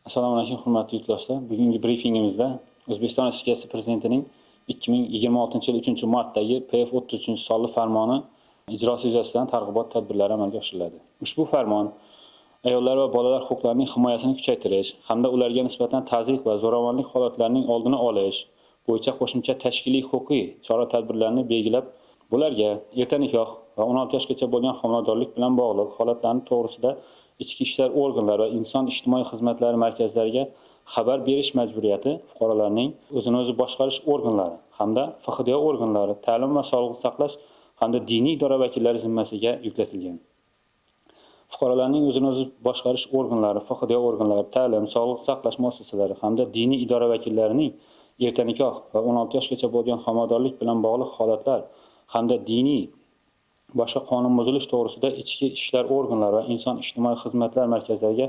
Assalomu alaykum, hurmatli yurtdoshlar. Bugungi brifingimizda O'zbekiston Respublikasi Prezidentining 2026 yil 3-martdagi PF33 sonli farmoni ijrosi yuzasidan targ'ibot tadbirlari amalga oshiriladi. Ushbu farmon ayollar va bolalar huquqlarining himoyasini kuchaytirish hamda ularga nisbatan tazyiq va zo'ravonlik holatlarining oldini olish bo'yicha qo'shimcha tashkiliy huquqiy chora-tadbirlarni belgilab, bularga erta nikoh va 16 yoshgacha bo'lgan homiladorlik bilan bog'liq holatlarning to'g'risida Ichki ishlar organlari va inson ijtimoiy xizmatlari markazlariga xabar berish majburiyati fuqarolarning o'zini o'zi boshqarish organlari hamda FHDO organlari, ta'lim va sog'liqni saqlash hamda diniy idora vakillari zimmasiga yuklatilgan. Fuqarolarning o'zini o'zi boshqarish organlari, FHDO organlari, ta'lim, sog'liqni saqlash muassasalari hamda diniy idora vakillarining erta nikoh va 16 yoshgacha bo'lgan homiladorlik bilan bog'liq holatlar hamda diniy boshqa qonun buzilish to'g'risida ichki ishlar organlari va inson ijtimoiy xizmatlar markazlariga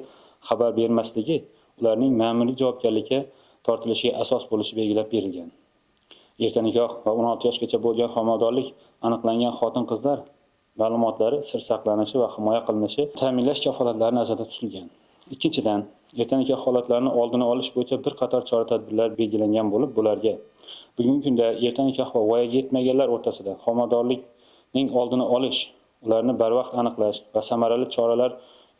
xabar bermasligi ularning ma'muriy javobgarlikka tortilishiga asos bo'lishi belgilab berilgan. Erta nikoh va 16 yoshgacha bo'lgan homiladorlik aniqlangan xotin-qizlar ma'lumotlari sir saqlanishi va himoya qilinishi ta'minlash kafolatlari nazarda tutilgan. Ikkinchidan, erta nikoh holatlarini oldini olish bo'yicha bir qator chora-tadbirlar belgilangan bo'lib, bularga bugungi kunda erta nikoh va voyaga yetmaganlar o'rtasida homiladorlikning oldini olish, ularni barvaqt aniqlash va samarali choralar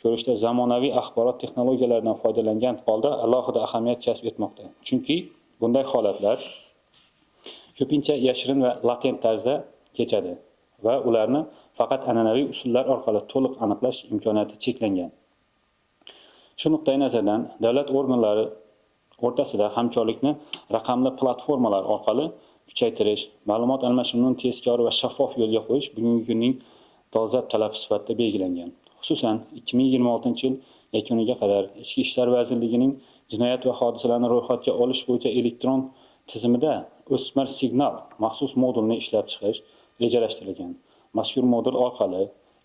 ko'rishda zamonaviy axborot texnologiyalaridan foydalangan holda alohida ahamiyat kasb etmoqda. Chunki bunday holatlar ko'pincha yashirin va latent tarzda kechadi va ularni faqat an'anaviy usullar orqali to'liq aniqlash imkoniyati cheklangan. Shu nuqtai nazardan davlat organlari o'rtasida hamkorlikni raqamli platformalar orqali kuchaytirish, ma'lumot almashinuvining tezkor va shaffof yo'lga qo'yish bugungi kunning dolzarb talabi sifatida belgilangan. Xususan, 2026 yil yakuniga qadar Ichki ishlar vazirligining jinoyat va hodisalarni ro'yxatga olish bo'yicha elektron tizimida o'smir signal maxsus modulni ishlab chiqish rejalashtirilgan. Mazkur modul orqali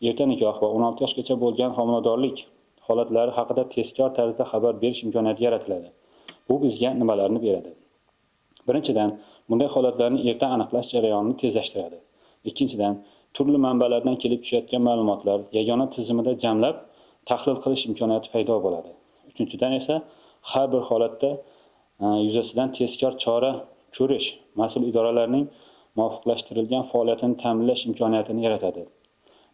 erta nikoh va 16 yoshgacha bo'lgan homiladorlik holatlari haqida tezkor tarzda xabar berish imkoniyati yaratiladi. Bu bizga nimalarni beradi? Birinchidan, bunday holatlarni erta aniqlash jarayonini tezlashtiradi. Ikkinchidan, turli manbalardan kelib tushayotgan ma'lumotlar yagona tizimida jamlab, tahlil qilish imkoniyati paydo bo'ladi. Uchinchidan esa har bir holatda yuzasidan tezkor chora ko'rish mas'ul idoralarning muvofiqlashtirilgan faoliyatini ta'minlash imkoniyatini yaratadi.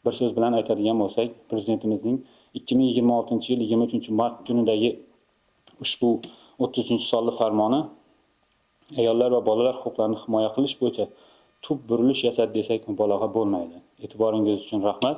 Bir so'z bilan aytadigan bo'lsak, Prezidentimizning 2026 yil 23-mart kunidagi ushbu 33-sonli farmoni ayollar va bolalar huquqlarini himoya qilish bo'yicha tub burilish yasadi desak mubolag'a bo'lmaydi. E'tiboringiz uchun rahmat.